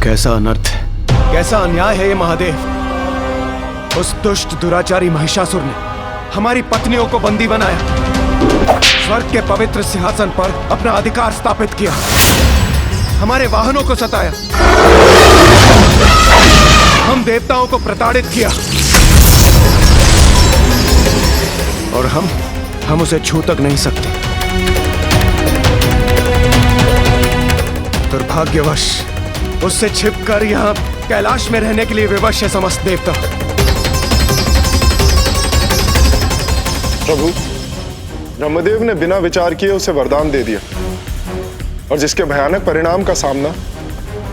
कैसा अनर्थ है, कैसा अन्याय है ये महादेव। उस दुष्ट दुराचारी महिषासुर ने हमारी पत्नियों को बंदी बनाया, स्वर्ग के पवित्र सिंहासन पर अपना अधिकार स्थापित किया, हमारे वाहनों को सताया, हम देवताओं को प्रताड़ित किया और हम उसे छू तक नहीं सकते। दुर्भाग्यवश उससे छिपकर यहाँ कैलाश में रहने के लिए विवश है समस्त देवता। प्रभु, ब्रह्मदेव ने बिना विचार किए उसे वरदान दे दिया और जिसके भयानक परिणाम का सामना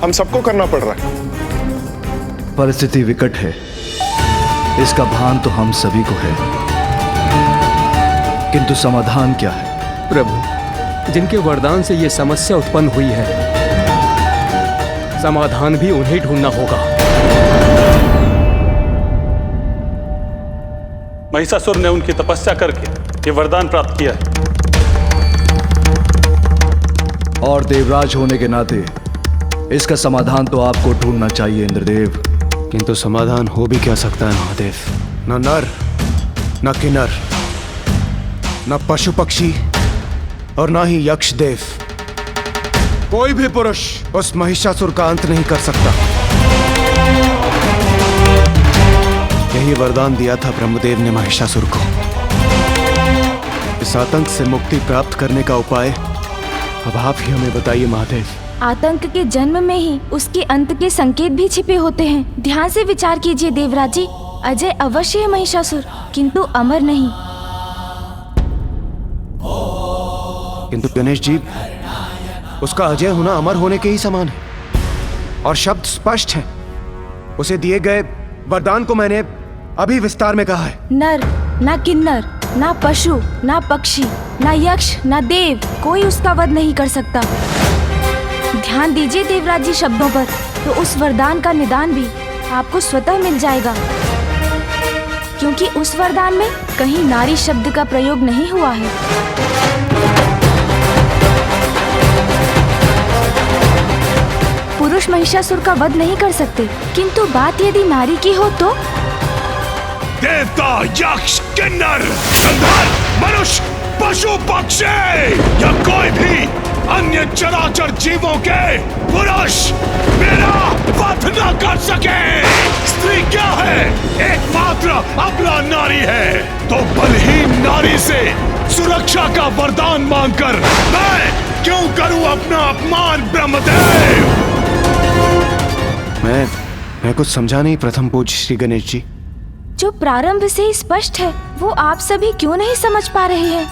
हम सबको करना पड़ रहा है। परिस्थिति विकट है, इसका भान तो हम सभी को है, किंतु समाधान क्या है? प्रभु, जिनके वरदान से ये समस्या उत्पन्न हुई है, समाधान भी उन्हें ढूंढना होगा। महिषासुर ने उनकी तपस्या करके ये वरदान प्राप्त किया है और देवराज होने के नाते इसका समाधान तो आपको ढूंढना चाहिए इंद्रदेव। किंतु समाधान हो भी क्या सकता है महादेव? न नर, न किन्नर, न पशु पक्षी और न ही यक्ष देव, कोई भी पुरुष उस महिषासुर का अंत नहीं कर सकता। यही वरदान दिया था ब्रह्मदेव ने महिषासुर को। इस आतंक से मुक्ति प्राप्त करने का उपाय अब आप ही हमें बताइए महादेव। आतंक के जन्म में ही उसके अंत के संकेत भी छिपे होते हैं। ध्यान से विचार कीजिए देवराज जी। अजय अवश्य है महिषासुर, किंतु अमर नहीं। किंतु गणेश जी, उसका अजय होना अमर होने के ही समान है और शब्द स्पष्ट है। उसे दिए गए वरदान को मैंने अभी विस्तार में कहा है। नर, ना किन्नर, ना पशु, ना पक्षी, ना यक्ष, ना देव, कोई उसका वध नहीं कर सकता। ध्यान दीजिए देवराज जी शब्दों पर, तो उस वरदान का निदान भी आपको स्वतः मिल जाएगा, क्योंकि उस वरदान में कहीं नारी शब्द का प्रयोग नहीं हुआ है। पुरुष महिषासुर का वध नहीं कर सकते, किंतु बात यदि नारी की हो तो देवता, यक्ष, किन्नर, गंधर्व, मनुष्य, पशु पक्षी या कोई भी अन्य चराचर जीवों के पुरुष मेरा वध न कर सके। स्त्री क्या है? एकमात्र अबला नारी है। तो बलहीन नारी से सुरक्षा का वरदान मांगकर मैं क्यों करूं अपना अपमान ब्रह्मदेव? मैं कुछ समझा नहीं प्रथम पूज्य श्री गणेश जी। जो प्रारंभ से ही स्पष्ट है वो आप सभी क्यों नहीं समझ पा रहे हैं?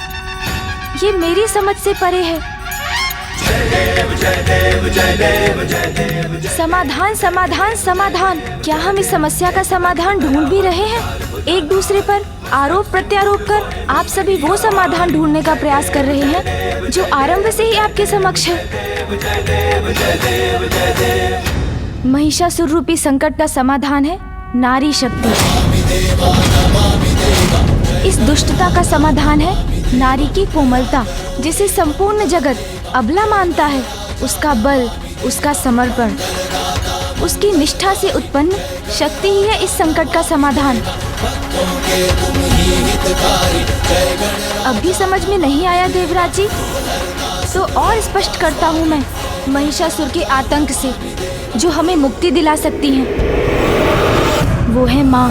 ये मेरी समझ से परे है। समाधान, समाधान, समाधान। क्या हम इस समस्या का समाधान ढूंढ भी रहे हैं? एक दूसरे पर आरोप प्रत्यारोप कर आप सभी वो समाधान ढूंढने का प्रयास कर रहे हैं जो आरंभ से ही आपके समक्ष है। महिषासुर रूपी संकट का समाधान है नारी शक्ति। इस दुष्टता का समाधान है नारी की कोमलता, जिसे संपूर्ण जगत अबला मानता है। उसका बल, उसका समर्पण, उसकी निष्ठा से उत्पन्न शक्ति ही है इस संकट का समाधान। अभी समझ में नहीं आया देवराज जी? तो और स्पष्ट करता हूँ मैं। महिषासुर के आतंक से जो हमें मुक्ति दिला सकती है वो है माँ।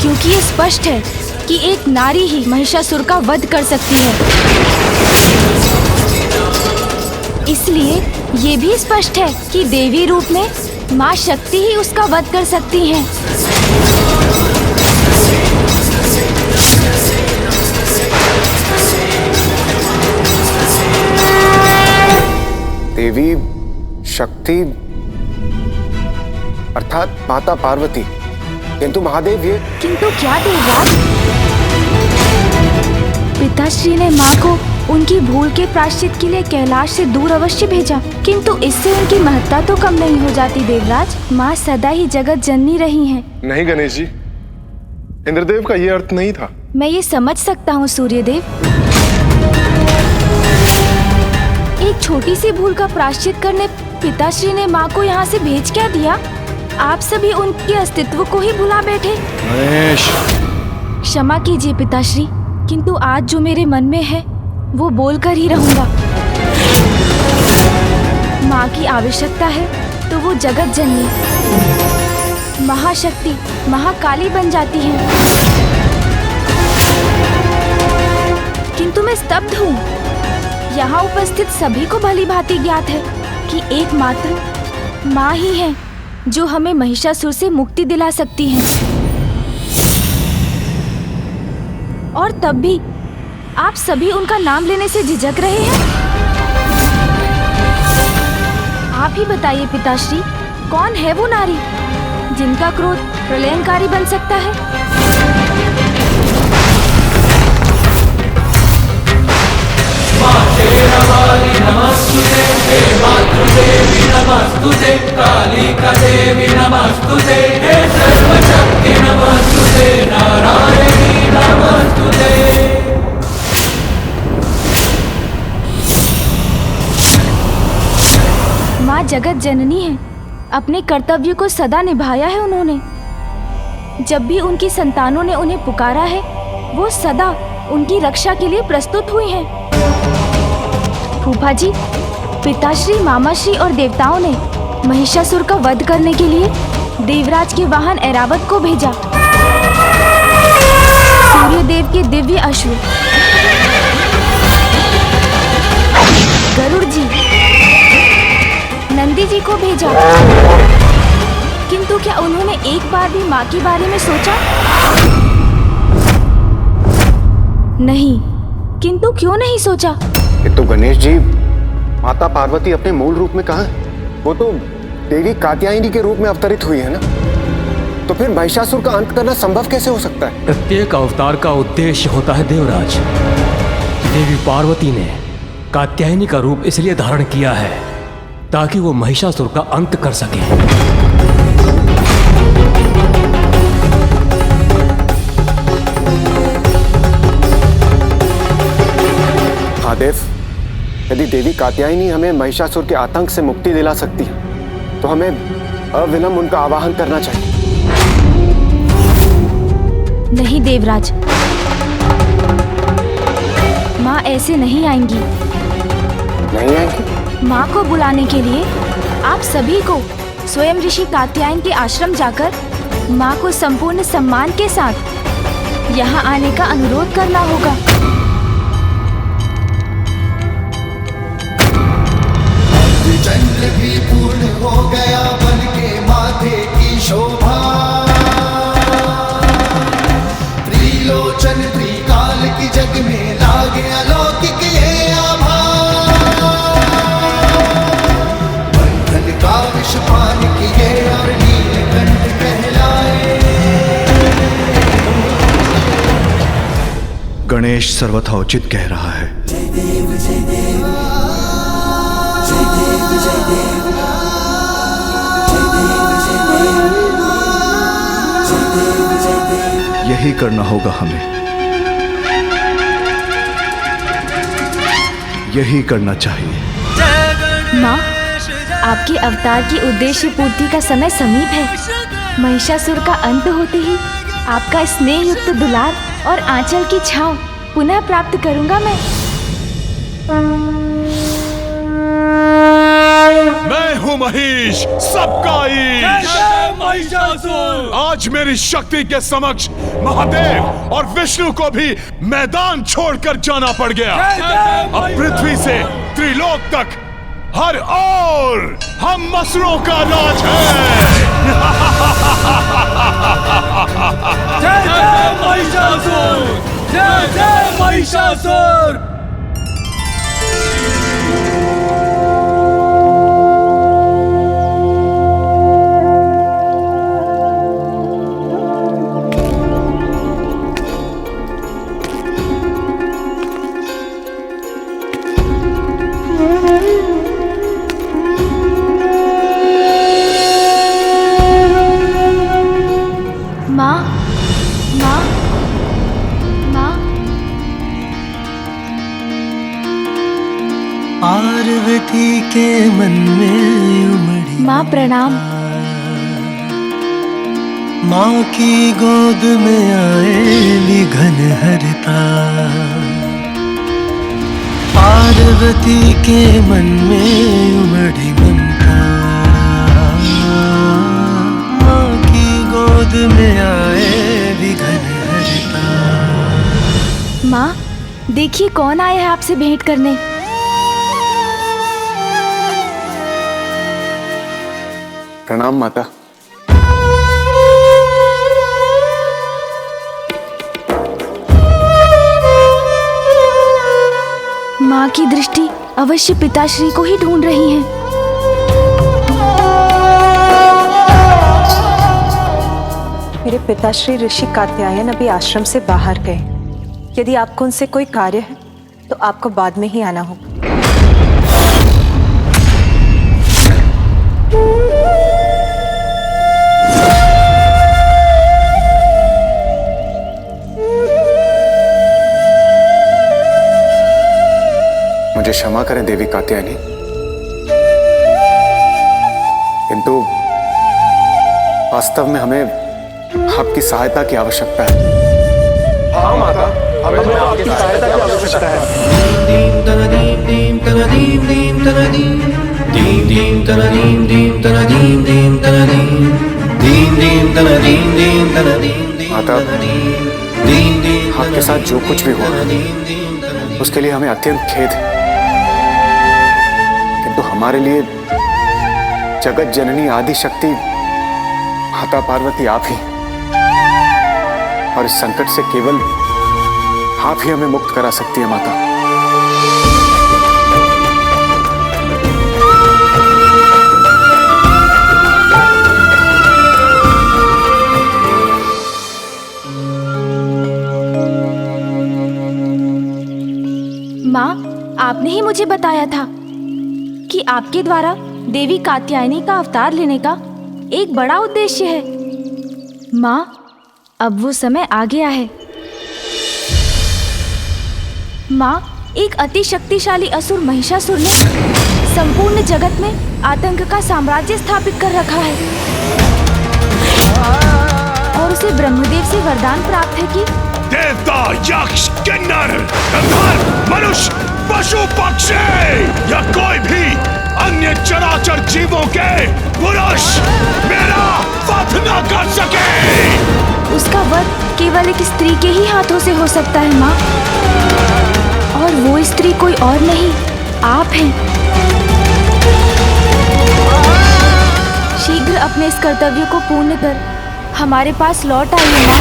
क्योंकि ये स्पष्ट है कि एक नारी ही महिषासुर का वध कर सकती है, इसलिए ये भी स्पष्ट है कि देवी रूप में माँ शक्ति ही उसका वध कर सकती हैं। देवी शक्ति अर्थात माता पार्वती, किंतु महादेव ये किंतु क्या देवराज? पिताश्री ने माँ को उनकी भूल के प्रायश्चित के लिए कैलाश से दूर अवश्य भेजा, किंतु इससे उनकी महत्ता तो कम नहीं हो जाती देवराज। माँ सदा ही जगत जननी रही हैं। नहीं गणेश जी, इंद्रदेव का ये अर्थ नहीं था। मैं ये समझ सकता हूँ सूर्यदेव, एक छोटी सी भूल का प्रायश्चित करने पिताश्री ने माँ को यहाँ से भेज क्या दिया? आप सभी उनके अस्तित्व को ही भुला बैठे। गणेश, क्षमा कीजिए पिताश्री, किंतु आज जो मेरे मन में है वो बोल कर ही रहूंगा। माँ की आवश्यकता है तो वो जगत जननी महाशक्ति महाकाली बन जाती है, किंतु मैं स्तब्ध हूँ। यहाँ उपस्थित सभी को भली भांति ज्ञात है कि एकमात्र माँ ही है जो हमें महिषासुर से मुक्ति दिला सकती है। और तब भी आप सभी उनका नाम लेने से झिझक रहे हैं। आप ही बताइए पिताश्री, कौन है वो नारी जिनका क्रोध प्रलयंकारी बन सकता है? माँ जगत जननी है, अपने कर्तव्य को सदा निभाया है उन्होंने। जब भी उनकी संतानों ने उन्हें पुकारा है, वो सदा उनकी रक्षा के लिए प्रस्तुत हुई हैं। फूफा जी, पिताश्री, मामाश्री और देवताओं ने महिषासुर का वध करने के लिए देवराज के वाहन ऐरावत को भेजा। सूर्यदेव के दिव्य अश्व गरुड़ जी, नंदी जी को भेजा, किंतु क्या उन्होंने एक बार भी माँ के बारे में सोचा? नहीं। किंतु क्यों नहीं सोचा? ये तो गणेश जी, माता पार्वती अपने मूल रूप में कहाँ है? वो तो देवी कात्यायनी के रूप में अवतरित हुई है ना, तो फिर महिषासुर का अंत करना संभव कैसे हो सकता है? प्रत्येक अवतार का उद्देश्य होता है देवराज। देवी पार्वती ने कात्यायनी का रूप इसलिए धारण किया है ताकि वो महिषासुर का अंत कर सके। महादेव, यदि देवी कात्यायनी हमें महिषासुर के आतंक से मुक्ति दिला सकती है तो हमें अविलंब उनका आवाहन करना चाहिए। नहीं देवराज, माँ ऐसे नहीं आएंगी। नहीं आएंगी? माँ को बुलाने के लिए आप सभी को स्वयं ऋषि कात्यायन के आश्रम जाकर माँ को संपूर्ण सम्मान के साथ यहाँ आने का अनुरोध करना होगा। चंद्र भी पूर्ण हो गया बन के माथे की शोभा, त्रिलोचन त्रिकाल की जग में लागे अलौकिक ये आभा, बंधन का विष पान किए और नीलकंठ कहलाए। गणेश सर्वथा उचित कह रहा है। जय देव जय देव, जय देव जय देव, जय देव जय देव, जय देव जय देव। यही करना होगा हमें, यही करना चाहिए। माँ, आपके अवतार की उद्देश्य पूर्ति का समय समीप है। महिषासुर का अंत होते ही आपका स्नेह युक्त दुलार और आंचल की छांव पुनः प्राप्त करूंगा मैं। मैं हूँ महिष, सबका ईश। आज मेरी शक्ति के समक्ष महादेव और विष्णु को भी मैदान छोड़कर जाना पड़ गया। अब पृथ्वी से त्रिलोक तक हर ओर हम मसरों का राज है। जय जय महिषासुर, जय जय महिषासुर। माँ, माँ, माँ, पार्वती के मन में उमड़ी माँ प्रणाम। माँ की गोद में आए घन हरता, पार्वती के मन में उमड़ी ममता, माँ की गोद में आए घन हरता। माँ देखिए कौन आया है आपसे भेंट करने। प्रणाम माता। माँ की दृष्टि अवश्य पिताश्री को ही ढूंढ रही है। मेरे पिताश्री ऋषि कात्यायन अभी आश्रम से बाहर गए। यदि आपको उनसे कोई कार्य है तो आपको बाद में ही आना होगा। मुझे क्षमा करें देवी कात्यायनी, किंतु वास्तव में हमें आपकी सहायता की आवश्यकता है। हाँ माता, हमें आपकी सहायता की आवश्यकता है। माता, आपके साथ जो कुछ भी हुआ उसके लिए हमें अत्यंत खेद है, किंतु हमारे लिए जगत जननी आदि शक्ति माता पार्वती आप ही, और इस संकट से केवल आप ही हमें मुक्त करा सकती है माता। माँ आपने ही मुझे बताया था कि आपके द्वारा देवी कात्यायनी का अवतार लेने का एक बड़ा उद्देश्य है। माँ अब वो समय आ गया है। माँ एक अति शक्तिशाली असुर महिषासुर ने संपूर्ण जगत में आतंक का साम्राज्य स्थापित कर रखा है और उसे ब्रह्मदेव से वरदान प्राप्त है कि देवता, यक्ष, किन्नर, गंधर्व, मनुष्य, पशु, पक्षी या कोई भी अन्य चराचर जीवों के पुरुष मेरा वध न कर सके। उसका वध केवल एक स्त्री के ही हाथों से हो सकता है माँ, और वो स्त्री कोई और नहीं, आप हैं। शीघ्र अपने इस कर्तव्य को पूर्ण कर हमारे पास लौट आइए माँ।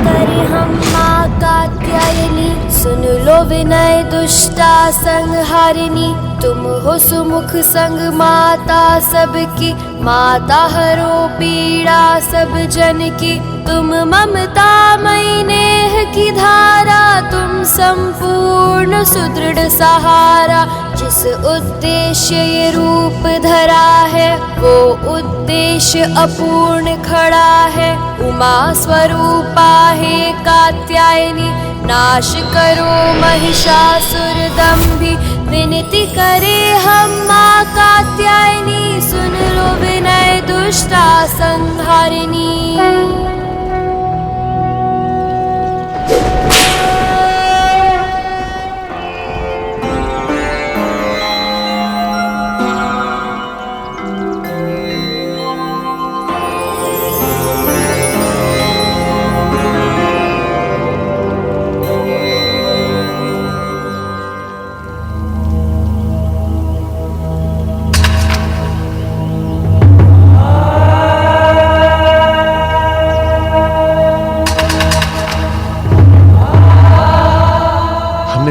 करे हम माँ कात्यायनी, सुन लो विनय दुष्टा संहारिणी। तुम हो सुमुख संग माता सबकी, माता हरो पीड़ा सब जन की। तुम ममता मई नेह की धारा, तुम संपूर्ण सुदृढ़ सहारा। जिस उद्देश्य ये रूप धरा है, वो उद्देश्य अपूर्ण खड़ा है। उमा स्वरूपा हे कात्यायनी, नाश करो महिषासुर दंभी। विनती करे हम माँ कात्यायनी, सुन लो विनय दुष्टा संहारिणी।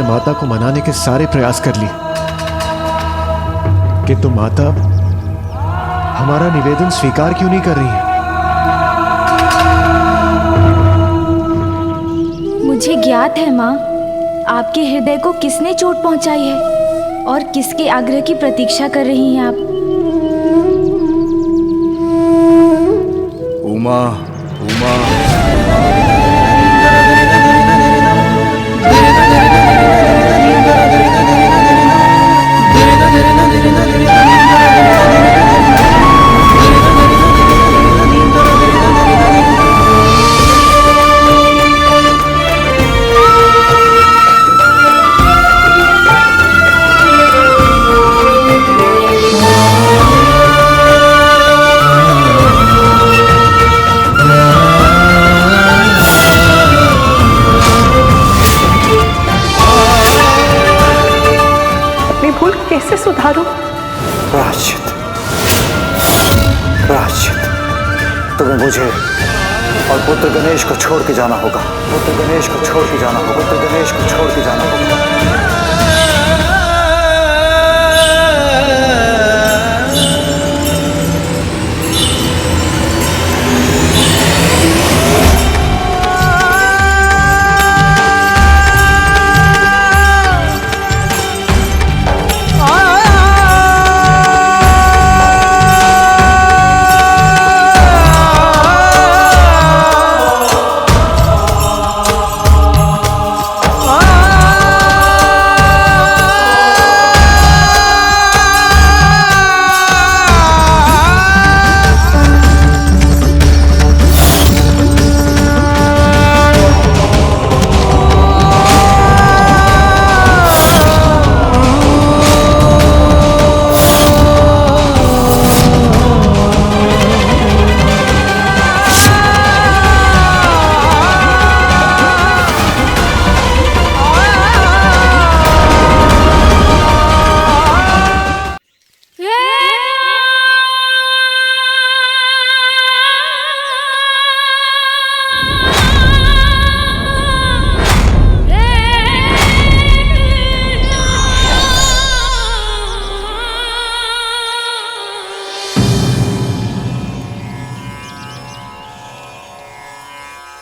माता को मनाने के सारे प्रयास कर लिए, किंतु माता हमारा निवेदन स्वीकार क्यों नहीं कर रही है? मुझे ज्ञात है माँ, आपके हृदय को किसने चोट पहुंचाई है और किसके आग्रह की प्रतीक्षा कर रही हैं आप। उमा, उमा, मुझे और पुत्र गणेश को छोड़ के जाना होगा। पुत्र गणेश को छोड़ के जाना होगा। पुत्र गणेश को छोड़ के जाना होगा।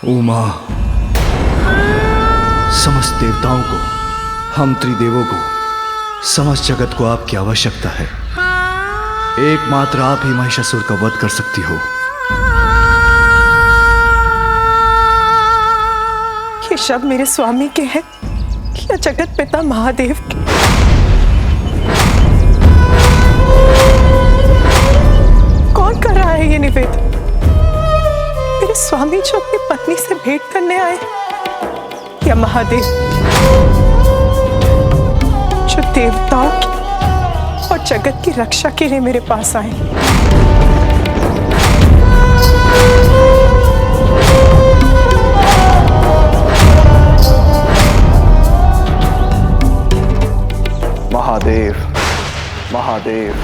उमा, समस्त देवताओं को, हम त्रिदेवों को, समस्त जगत को आपकी आवश्यकता है। एकमात्र आप ही महिषासुर का वध कर सकती हो। ये शब्द मेरे स्वामी के हैं या जगत पिता महादेव के? कौन कर रहा है ये निवेदन? मेरे स्वामी जो अपनी पत्नी से भेंट करने आए या महादेव जो देवताओं की और जगत की रक्षा के लिए मेरे पास आए? महादेव, महादेव,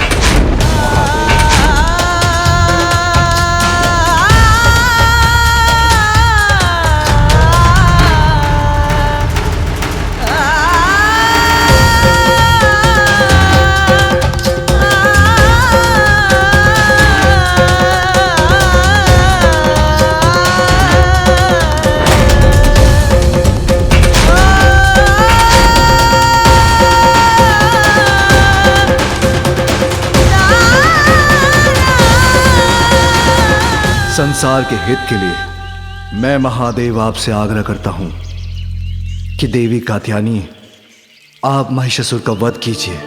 संसार के हित के लिए मैं महादेव आपसे आग्रह करता हूं कि देवी कात्यायनी आप महिषासुर का वध कीजिए।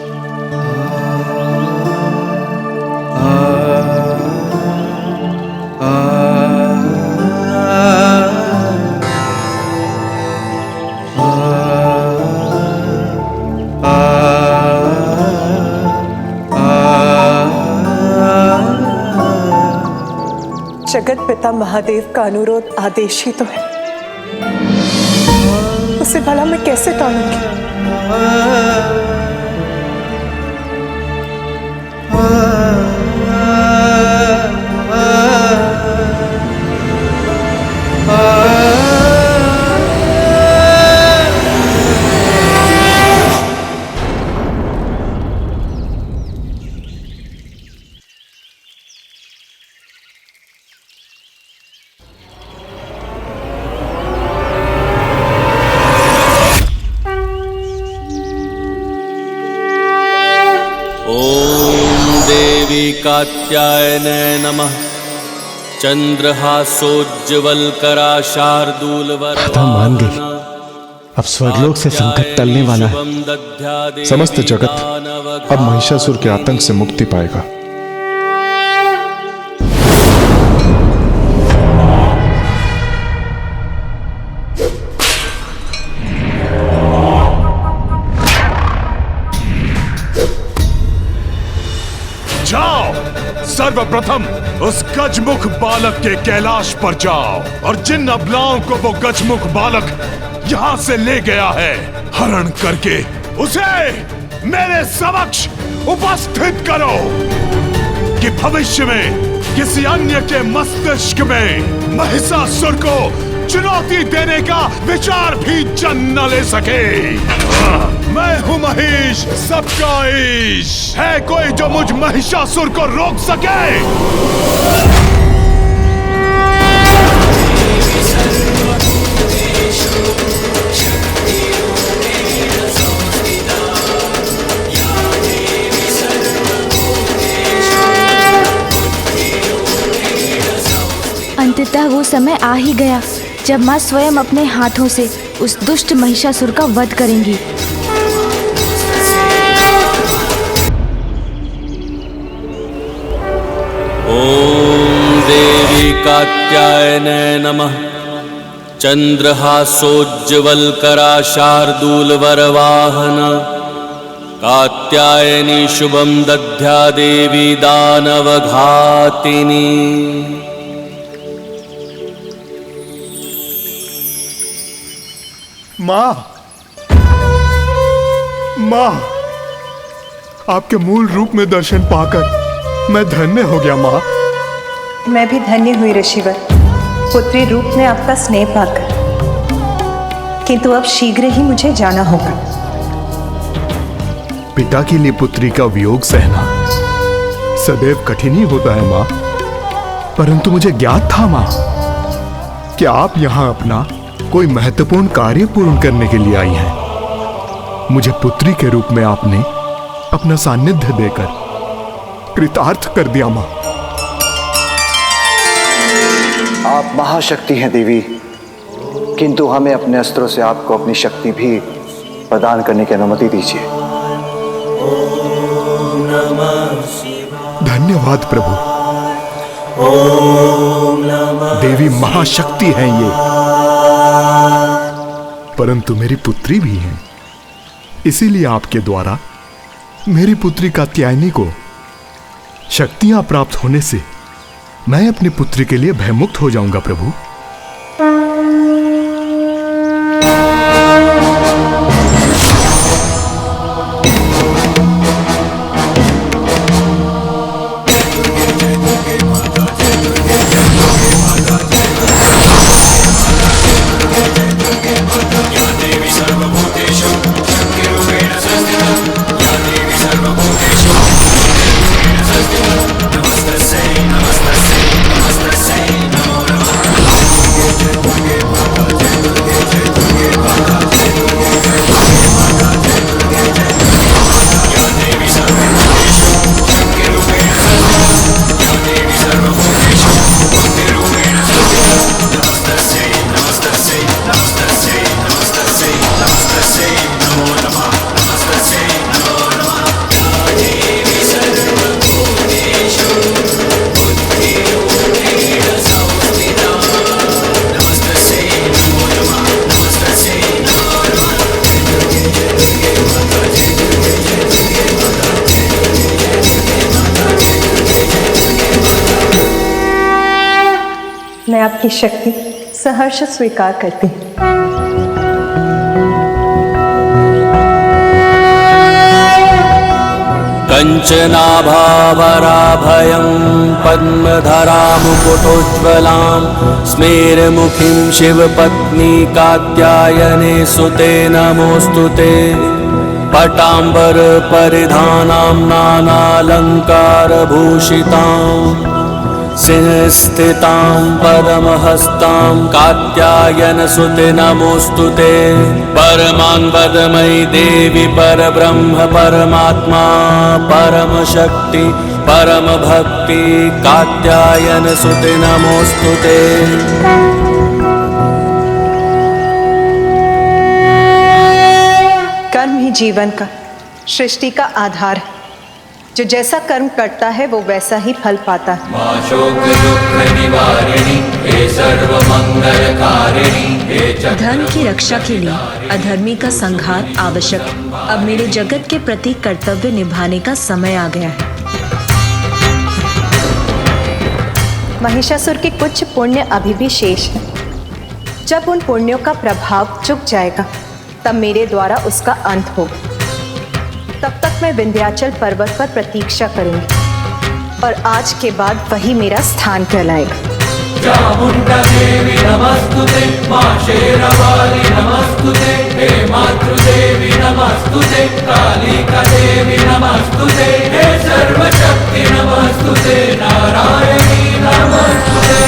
जगत पिता महादेव का अनुरोध आदेश ही तो है, उसे भला मैं कैसे टालूंगी? कात्यायने नमः। चंद्रहासोज्ज्वलकरा शार्दूलवर मान गई, अब स्वर्गलोक से संकट टलने वाला है। समस्त जगत अब महिषासुर के आतंक से मुक्ति पाएगा। सर्वप्रथम उस गजमुख बालक के कैलाश पर जाओ और जिन अबलाओं को वो गजमुख बालक यहां से ले गया है, हरण करके उसे मेरे समक्ष उपस्थित करो कि भविष्य में किसी अन्य के मस्तिष्क में महिषासुर को चुनौती देने का विचार भी जन्म न ले सके। मैं हूँ महिष, सबका ईश। है कोई जो मुझ महिषासुर को रोक सके? अंततः वो समय आ ही गया जब माँ स्वयं अपने हाथों से उस दुष्ट महिषासुर का वध करेंगी। ओम देवी कात्यायने नमः। चंद्रहासोज्ज्वलकरा शार्दूलवरवाहन कात्यायनी शुभम दध्या देवी दानवघातिनी। माँ, माँ, आपके मूल रूप में दर्शन पाकर मैं धन्य हो गया माँ। मैं भी धन्य हुई ऋषिवर, पुत्री रूप में आपका स्नेह पाकर। किंतु अब शीघ्र ही मुझे जाना होगा। पिता के लिए पुत्री का वियोग सहना सदैव कठिन ही होता है माँ, परंतु मुझे ज्ञात था माँ कि आप यहाँ अपना कोई महत्वपूर्ण कार्य पूर्ण करने के लिए आई हैं। मुझे पुत्री के रूप में आपने अपना सानिध्य देकर कृतार्थ कर दिया मां। आप महाशक्ति हैं देवी, किंतु हमें अपने अस्त्रों से आपको अपनी शक्ति भी प्रदान करने की अनुमति दीजिए। धन्यवाद प्रभु। देवी महाशक्ति हैं ये, परंतु मेरी पुत्री भी हैं। इसीलिए आपके द्वारा मेरी पुत्री कात्यायनी को शक्तियां प्राप्त होने से मैं अपनी पुत्री के लिए भयमुक्त हो जाऊंगा प्रभु। मैं आपकी शक्ति सहर्ष स्वीकार करती हूँ। कंचनाभावराभयं पद्मधरां मुकुटोज्ज्वलां स्मेरमुखीं शिवपत्नी कात्यायने सुते नमोऽस्तुते। पटाम्बर परिधानां नानालङ्कारभूषितां सिंहस्थितां पद्महस्तां कात्यायनसुते नमोऽस्तुते। परमान्वदमयी देवी परब्रह्म परमात्मा परमशक्ति परमभक्ति कात्यायनसुते नमोऽस्तुते। कर्म ही जीवन का, सृष्टि का आधार है। जो जैसा कर्म करता है वो वैसा ही फल पाता है। धर्म की रक्षा के लिए अधर्मी का संहार आवश्यक है। अब मेरे जगत के प्रति कर्तव्य निभाने का समय आ गया है। महिषासुर के कुछ पुण्य अभी भी शेष है। जब उन पुण्यों का प्रभाव चुक जाएगा तब मेरे द्वारा उसका अंत होगा। तब तक मैं विंध्याचल पर्वत पर प्रतीक्षा करूंगी। और आज के बाद वही मेरा स्थान कहलाएगा। चामुंडा देवी नमस्तुते, मां शेरावाली नमस्तुते, हे मातृदेवी नमस्तुते, कालिका देवी नमस्तुते, हे सर्वशक्ति नमस्तुते, नारायणी नमस्तुते।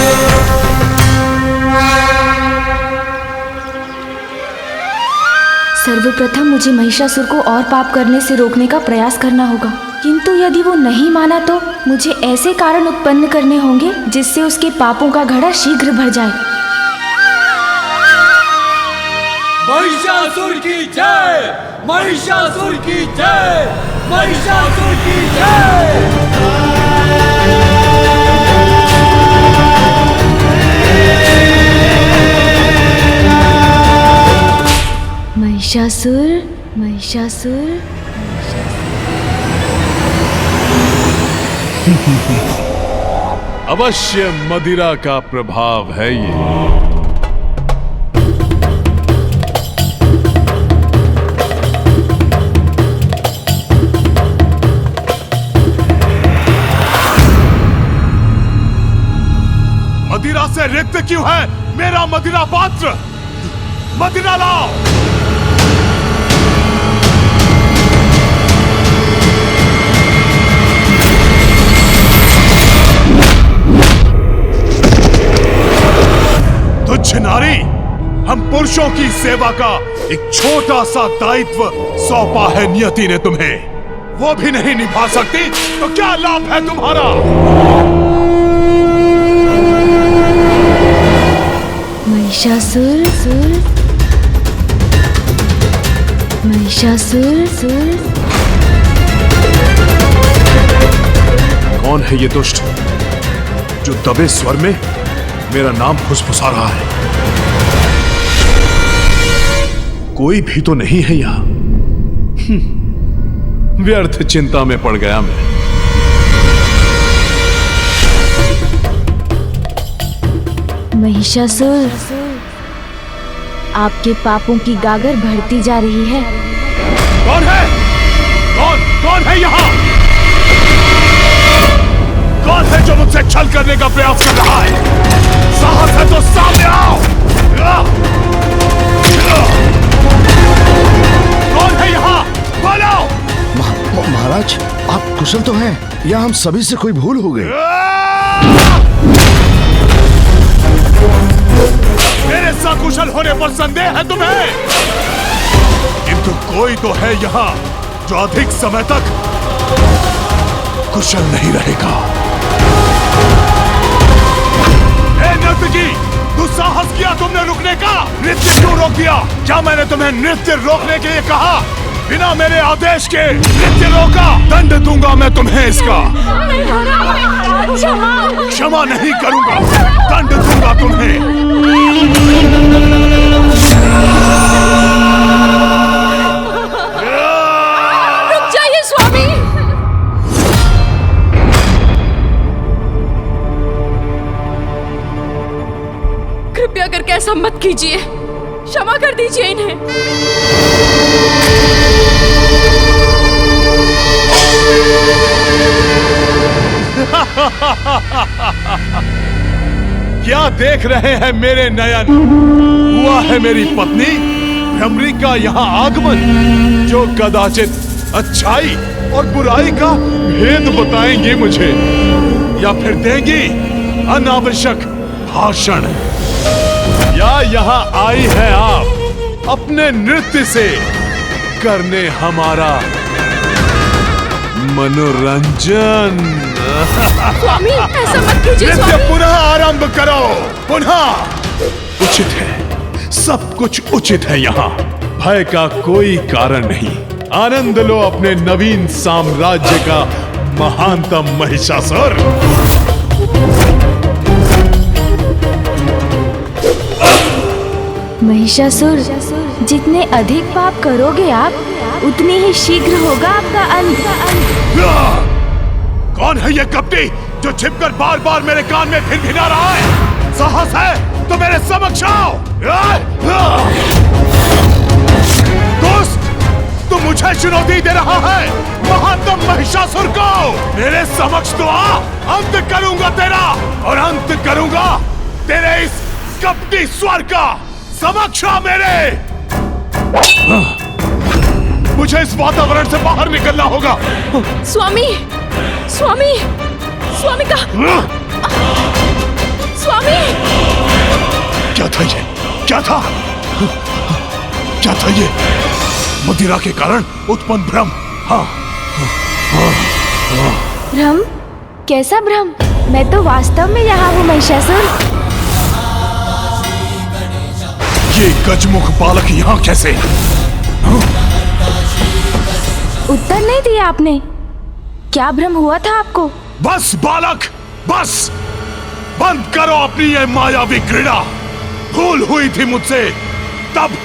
सर्वप्रथम मुझे महिषासुर को और पाप करने से रोकने का प्रयास करना होगा, किंतु यदि वो नहीं माना तो मुझे ऐसे कारण उत्पन्न करने होंगे जिससे उसके पापों का घड़ा शीघ्र भर जाए। महिषासुर की जय, महिषासुर की जय, महिषासुर की जय। महिषासुर, महिषासुर, अवश्य मदिरा का प्रभाव है ये। मदिरा से रिक्त क्यों है मेरा मदिरा पात्र? मदिरा लाओ। तुच्छ नारी, हम पुरुषों की सेवा का एक छोटा सा दायित्व सौंपा है नियति ने तुम्हें, वो भी नहीं निभा सकती तो क्या लाभ है तुम्हारा? महिषासुर, महिषासुर, कौन है ये दुष्ट जो दबे स्वर में मेरा नाम फुसफुसा रहा है? कोई भी तो नहीं है यहां। व्यर्थ चिंता में पड़ गया मैं। महिषासुर, आपके पापों की गागर बढ़ती जा रही है। कौन है? कौन है यहाँ? कौन है जो मुझसे छल करने का प्रयास कर रहा है? साहस है तो सामने आओ। कौन है यहाँ? बोलो। महाराज, आप कुशल तो हैं या हम सभी से कोई भूल हो गई? मेरे सकुशल होने पर संदेह है तुम्हें? किंतु कोई तो है यहाँ जो अधिक समय तक कुशल नहीं रहेगा। नर्तकी, दुस्साहस किया तुमने रुकने का? नृत्य क्यों रोक दिया? क्या मैंने तुम्हें नृत्य रोकने के लिए कहा? बिना मेरे आदेश के नृत्य रोका, दंड दूंगा मैं तुम्हें इसका। क्षमा नहीं करूंगा, दंड दूंगा तुम्हें। रुक जाइए स्वामी। कृपया करके ऐसा मत कीजिए, क्षमा कर दीजिए इन्हें। क्या देख रहे हैं मेरे नयन? हुआ है मेरी पत्नी भ्रमरी का यहाँ आगमन, जो कदाचित अच्छाई और बुराई का भेद बताएंगे मुझे, या फिर देंगी अनावश्यक भाषण। या यहाँ आई है आप अपने नृत्य से करने हमारा मनोरंजन। स्वामी, ऐसा मत कीजिए नृत्य स्वामी। पुनः आरंभ करो, पुनः। उचित है, सब कुछ उचित है यहाँ। भय का कोई कारण नहीं। आनंद लो अपने नवीन साम्राज्य का महानतम महिषासुर। महिषासुर, जितने अधिक पाप करोगे आप, उतने ही शीघ्र होगा आपका अंत। कौन है ये कपटी जो छिपकर बार बार मेरे कान में भिनभिना रहा है? साहस है तो मेरे समक्ष आओ। दोस्त, तू मुझे चुनौती दे रहा है? महानतम महिषासुर को। मेरे समक्ष तो आ, अंत करूंगा तेरा, और अंत करूंगा तेरे इस कपटी स्वर का। समक्ष आ मेरे। मुझे इस वातावरण से बाहर निकलना होगा। स्वामी, स्वामी, स्वामी का स्वामी। क्या था ये? क्या था? क्या था ये? मदिरा के कारण उत्पन्न भ्रम। हाँ, भ्रम? कैसा भ्रम? मैं तो वास्तव में यहाँ हूँ महिषासुर। ये गजमुख बालक यहाँ कैसे? उत्तर नहीं दिया आपने। क्या भ्रम हुआ था आपको? बस बालक, बस बंद करो अपनी ये मायावी क्रीड़ा। भूल हुई थी मुझसे तब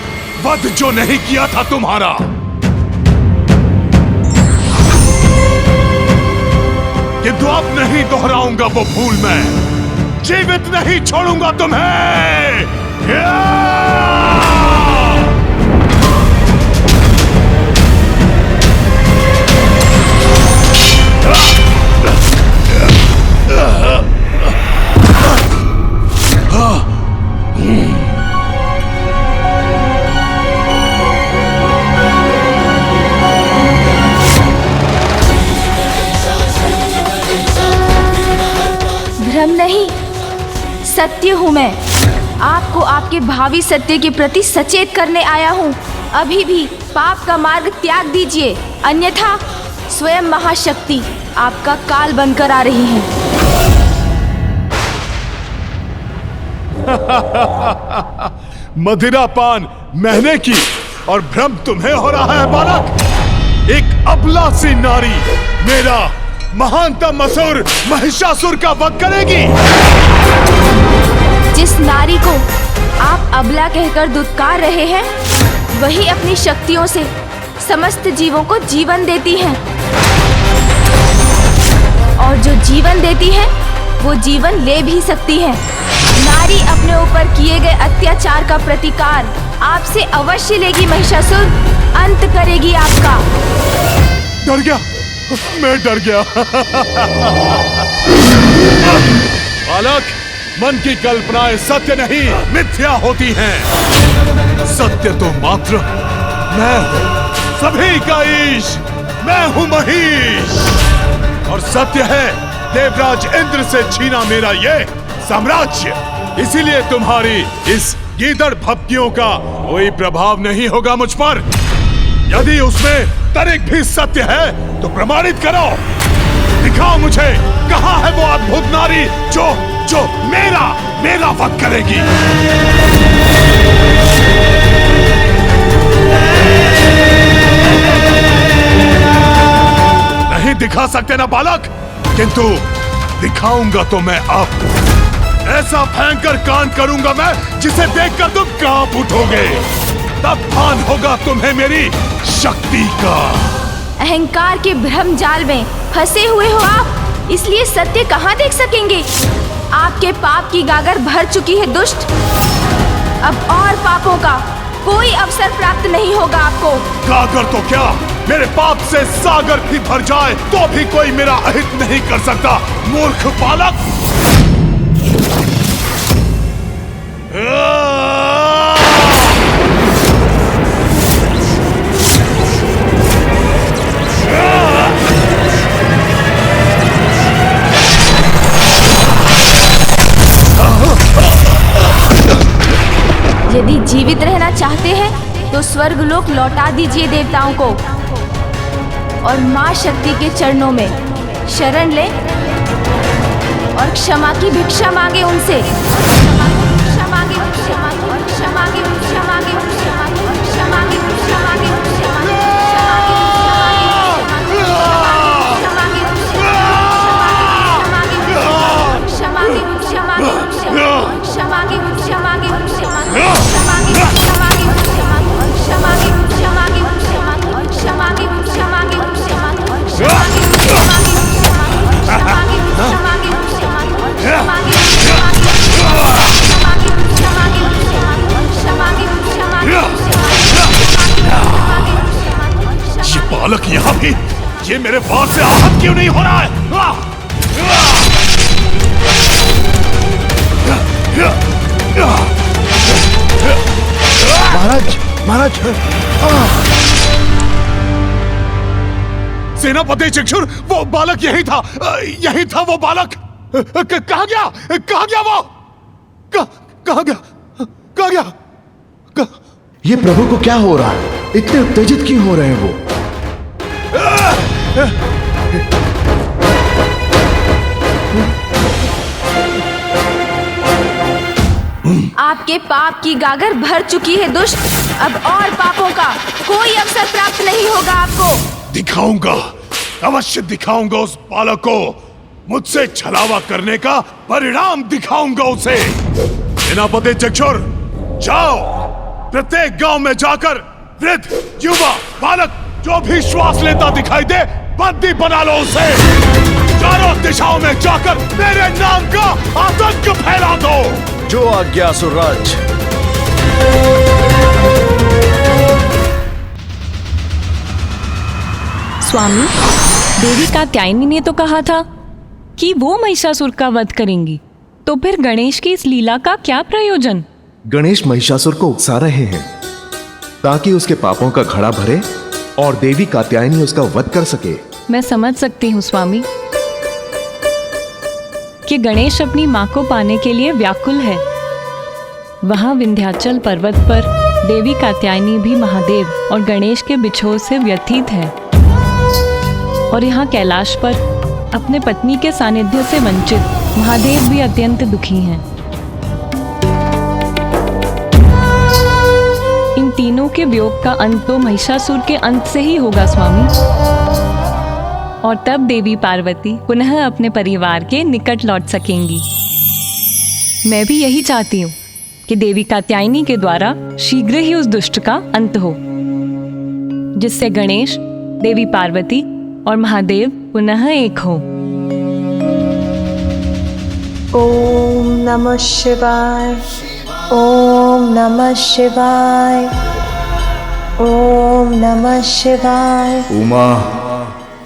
वध जो नहीं किया था तुम्हारा। किंतु अब नहीं दोहराऊंगा वो भूल मैं। जीवित नहीं छोड़ूंगा तुम्हें। भ्रम नहीं, सत्य हूँ मैं। आपको आपके भावी सत्य के प्रति सचेत करने आया हूँ। अभी भी पाप का मार्ग त्याग दीजिए, अन्यथा स्वयं महाशक्ति आपका काल बनकर आ रही है। मदिरा पान मैंने की और भ्रम तुम्हें हो रहा है बालक। एक अबला सी नारी मेरा महानतम असुर महिषासुर का वध करेगी। जिस नारी को आप अबला कहकर दुत्कार रहे हैं, वही अपनी शक्तियों से समस्त जीवों को जीवन देती हैं। और जो जीवन देती है, वो जीवन ले भी सकती है। नारी अपने ऊपर किए गए अत्याचार का प्रतिकार आपसे अवश्य लेगी महिषासुर। अंत करेगी आपका। डर गया, मैं डर गया। बालक, मन की कल्पनाएं सत्य नहीं मिथ्या होती हैं। सत्य तो मात्र मैं हूं, सभी का ईश मैं हूं महिष। और सत्य है देवराज इंद्र से छीना मेरा ये साम्राज्य। इसीलिए तुम्हारी इस गीदड़ भपकियों का कोई प्रभाव नहीं होगा मुझ पर। यदि उसमें तनिक भी सत्य है तो प्रमाणित करो। दिखाओ मुझे कहां है वो अद्भुत नारी जो मेरा वध करेगी। नहीं दिखा सकते ना बालक, किंतु दिखाऊंगा तो मैं अब। ऐसा भयंकर कांड करूंगा मैं जिसे देखकर तुम कांप उठोगे। तब भान होगा तुम्हें मेरी शक्ति का। अहंकार के भ्रम जाल में फंसे हुए हो आप, इसलिए सत्य कहाँ देख सकेंगे। आपके पाप की गागर भर चुकी है दुष्ट। अब और पापों का कोई अवसर प्राप्त नहीं होगा आपको। गागर तो क्या, मेरे पाप से सागर भी भर जाए तो भी कोई मेरा अहित नहीं कर सकता। मूर्ख बालक। यदि जीवित रहना चाहते हैं तो स्वर्गलोक लौटा दीजिए देवताओं को और मां शक्ति के चरणों में शरण ले और क्षमा की भिक्षा मांगे उनसे। क्षमा मांगे, क्षमा मांगे, क्षमा मांगे, क्षमा मांगे, क्षमा मांगे, क्षमा मांगे, क्षमा मांगे, क्षमा मांगे, ये बालक यहाँ भी ये मेरे वार से आहत क्यों नहीं हो रहा है? महाराज, महाराज। सेनापति चक्षुर, वो बालक यही था वो बालक। कहाँ गया वो? कहाँ गया? ये प्रभु को क्या हो रहा है? इतने उत्तेजित क्यों हो रहे हैं वो? आपके पाप की गागर भर चुकी है दुष्ट। अब और पापों का कोई अवसर प्राप्त नहीं होगा आपको। दिखाऊंगा, अवश्य दिखाऊंगा उस बालक को। मुझसे छलावा करने का परिणाम दिखाऊंगा उसे। सेनापति चक्षुर, जाओ प्रत्येक गांव में जाकर वृद्ध, युवा, बालक जो भी श्वास लेता दिखाई दे बंदी बना लो उसे। चारों दिशाओं में जाकर मेरे नाम का आतंक फैला दो। जो आज्ञा असुरराज। स्वामी, देवी कात्यायनी ने तो कहा था कि वो महिषासुर का वध करेंगी, तो फिर गणेश की इस लीला का क्या प्रयोजन? गणेश महिषासुर को उकसा रहे हैं ताकि उसके पापों का घड़ा भरे और देवी कात्यायनी उसका वध कर सके। मैं समझ सकती हूँ स्वामी कि गणेश अपनी माँ को पाने के लिए व्याकुल है। वहाँ विंध्याचल पर्वत पर देवी कात्यायनी भी महादेव और गणेश के बिछोह से व्यथित है, और यहाँ कैलाश पर अपने पत्नी के सानिध्य से वंचित महादेव भी अत्यंत दुखी हैं। इन तीनों के वियोग का अंत तो महिषासुर के अंत से ही होगा स्वामी, और तब देवी पार्वती पुनः अपने परिवार के निकट लौट सकेंगी। मैं भी यही चाहती हूँ कि देवी कात्यायनी के द्वारा शीघ्र ही उस दुष्ट का अंत हो, जिससे गणेश, देवी पार्वती और महादेव पुनः एक हो। ओम नमः शिवाय, ओम नमः शिवाय, ओम नमः शिवाय। उमा।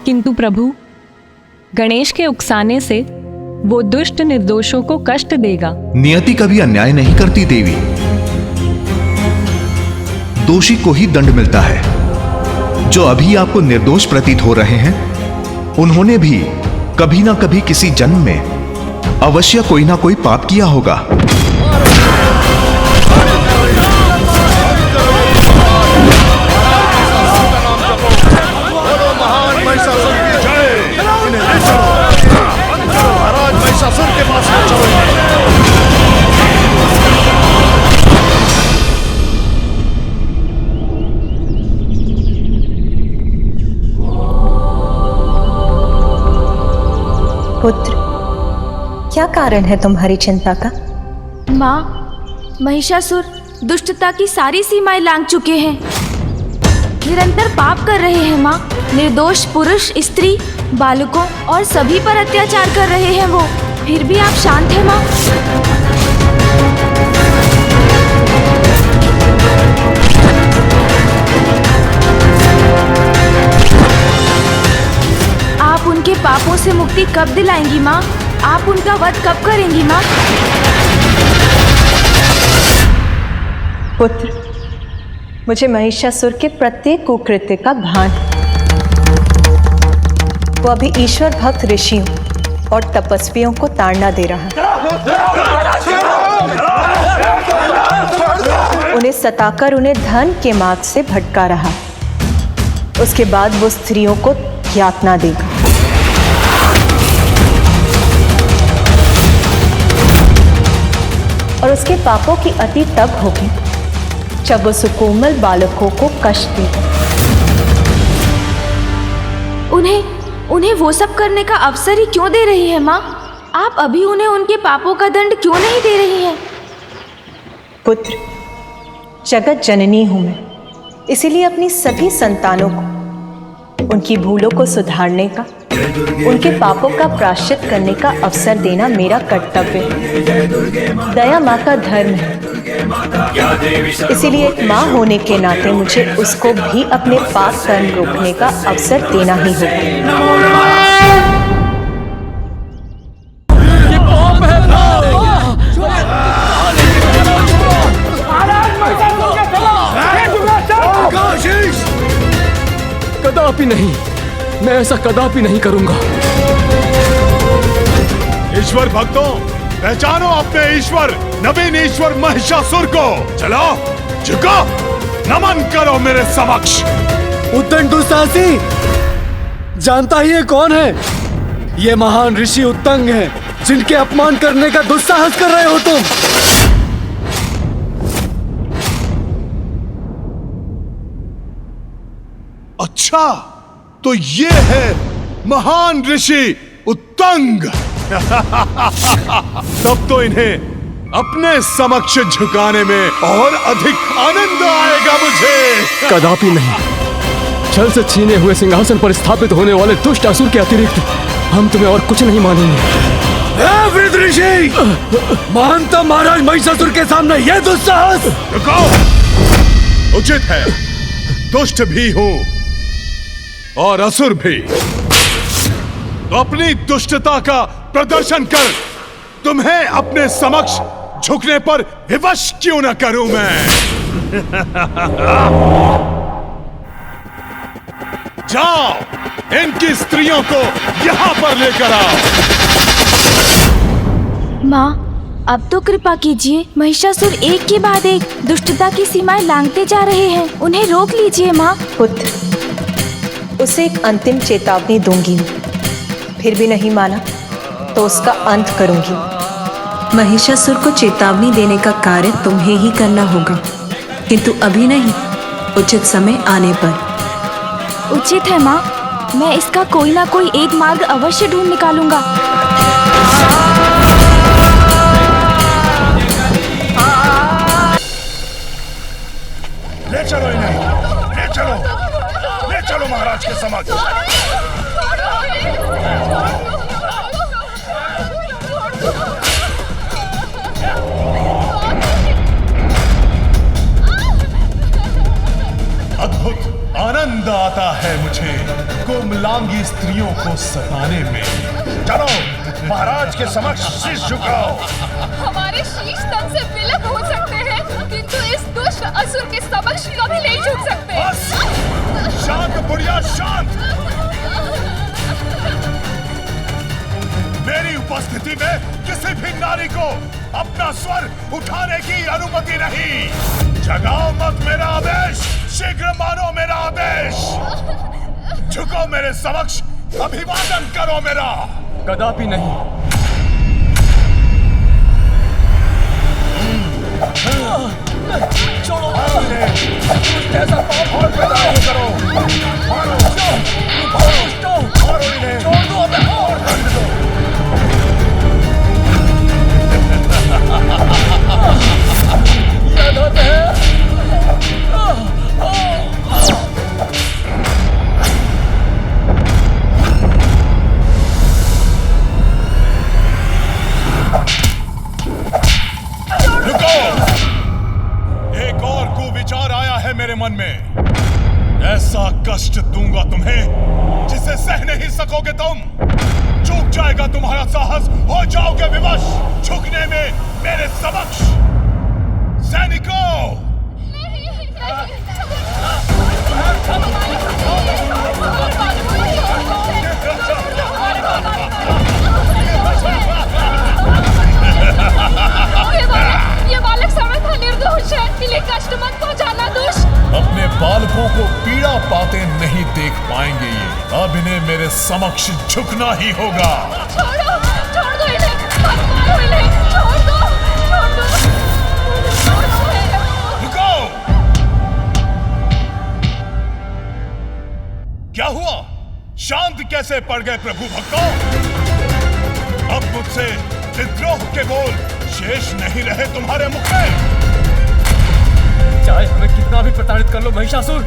किंतु प्रभु, गणेश के उकसाने से वो दुष्ट निर्दोषों को कष्ट देगा। नियति कभी अन्याय नहीं करती देवी। दोषी को ही दंड मिलता है। जो अभी आपको निर्दोष प्रतीत हो रहे हैं, उन्होंने भी कभी ना कभी किसी जन्म में अवश्य कोई ना कोई पाप किया होगा। पुत्र, क्या कारण है तुम्हारी चिंता का? माँ, महिषासुर दुष्टता की सारी सीमाएं लांघ चुके हैं। निरंतर पाप कर रहे हैं माँ। निर्दोष पुरुष, स्त्री, बालकों और सभी पर अत्याचार कर रहे हैं वो। फिर भी आप शांत हैं माँ? आप उनके पापों से मुक्ति कब दिलाएंगी माँ? आप उनका वध कब करेंगी माँ? पुत्र, मुझे महिषासुर के प्रत्येक कुकृत्य का भान है। वो अभी ईश्वर भक्त ऋषियों और तपस्वियों को ताड़ना दे रहा है। उन्हें सताकर उन्हें धन के मार्ग से भटका रहा। उसके बाद वो स्त्रियों को यातना देगा। और उसके पापों की अति तब होगी जब वो सुकोमल बालकों को कष्ट देगा। उन्हें वो सब करने का अवसर ही क्यों दे रही है माँ? आप अभी उन्हें उनके पापों का दंड क्यों नहीं दे रही हैं? पुत्र, जगत जननी हूं मैं, इसीलिए अपनी सभी संतानों को उनकी भूलों को सुधारने का उनके पापों का प्रायश्चित करने का अवसर देना मेरा कर्तव्य है। दया माँ का धर्म है, इसीलिए एक माँ होने के नाते मुझे उसको भी अपने पाप कर्म रोकने का अवसर देना ही होगा। कदापि नहीं, मैं ऐसा कदापि नहीं करूंगा। ईश्वर भक्तों, पहचानो अपने ईश्वर नवीन ईश्वर महिषासुर को। चलो झुको, नमन करो मेरे समक्ष। उत्तंग दुस्साहसी, जानता ही है कौन है? ये महान ऋषि उत्तंग है, जिनके अपमान करने का दुस्साहस कर रहे हो तुम। अच्छा, तो ये है महान ऋषि उत्तंग। तब तो इन्हें अपने समक्ष झुकाने में और अधिक आनंद आएगा मुझे। कदापि नहीं। छल से छीने हुए सिंहासन पर स्थापित होने वाले दुष्ट असुर के अतिरिक्त हम तुम्हें और कुछ नहीं मानेंगे। वृद्ध ऋषि, महानता महाराज महिषासुर के सामने यह दुस्साहस। रुको, उचित है। दुष्ट भी हूं और असुर भी, तो अपनी दुष्टता का प्रदर्शन कर तुम्हें अपने समक्ष झुकने पर विवश क्यों न करूं मैं। जाओ, इनकी स्त्रियों को यहां पर लेकर आओ। माँ, अब तो कृपा कीजिए। महिषासुर एक के बाद एक दुष्टता की सीमाएं लांघते जा रहे हैं, उन्हें रोक लीजिए माँ। पुत्र, उसे एक अंतिम चेतावनी दूंगी, फिर भी नहीं माना तो उसका अंत करूंगी। महिषासुर को चेतावनी देने का कार्य तुम्हें ही करना होगा, किंतु अभी नहीं, उचित समय आने पर। उचित है माँ, मैं इसका कोई ना कोई एक मार्ग अवश्य ढूंढ निकालूंगा। ले चलो इन्हें, ले चलो, ले चलो महाराज के समक्ष। अद्भुत आनंद आता है मुझे कोमलांगी स्त्रियों को सताने में। चलो महाराज के समक्ष शीश झुकाओ। हमारे शीश तन से विलग हो सकते हैं, किंतु इस दुष्ट असुर के समक्ष कभी नहीं झुक सकते। बस शांत बुढ़िया, शांत। मेरी उपस्थिति में किसी भी नारी को अपना स्वर उठाने की अनुमति नहीं। जगाओ मत मेरा आदेश, शीघ्र मानो मेरा आदेश। झुको मेरे समक्ष, अभिवादन करो मेरा। कदापि नहीं। छोड़ो, ऐसा पाप और पैदा नहीं करो। मारो, मारो इन्हें, छोड़ दो, हमें और दंड दो। याद है? रुको, एक और कुविचार आया है मेरे मन में। ऐसा कष्ट दूंगा तुम्हें जिसे सह नहीं सकोगे तुम। चूक जाएगा तुम्हारा साहस, हो जाओगे विवश झुकने में मेरे समक्ष। सैनिकों, ये बालक समर्थ निर्दोष है, इन्हें कष्ट मत पहुंचाना दुष्ट। अपने बालकों को पीड़ा पाते नहीं देख पाएंगे ये। अब इन्हें मेरे समक्ष झुकना ही होगा। छोड़ो, छोड़ दो इन्हें, मत मारो इन्हें, छोड़ दो, छोड़ दो, छोड़ दो इन्हें। रुको, क्या हुआ? शांत कैसे पड़ गए प्रभु भक्तों? अब मुझसे विद्रोह के बोल शेष नहीं रहे तुम्हारे मुख में। चाहे हमें कितना भी प्रताड़ित कर लो महिषासुर,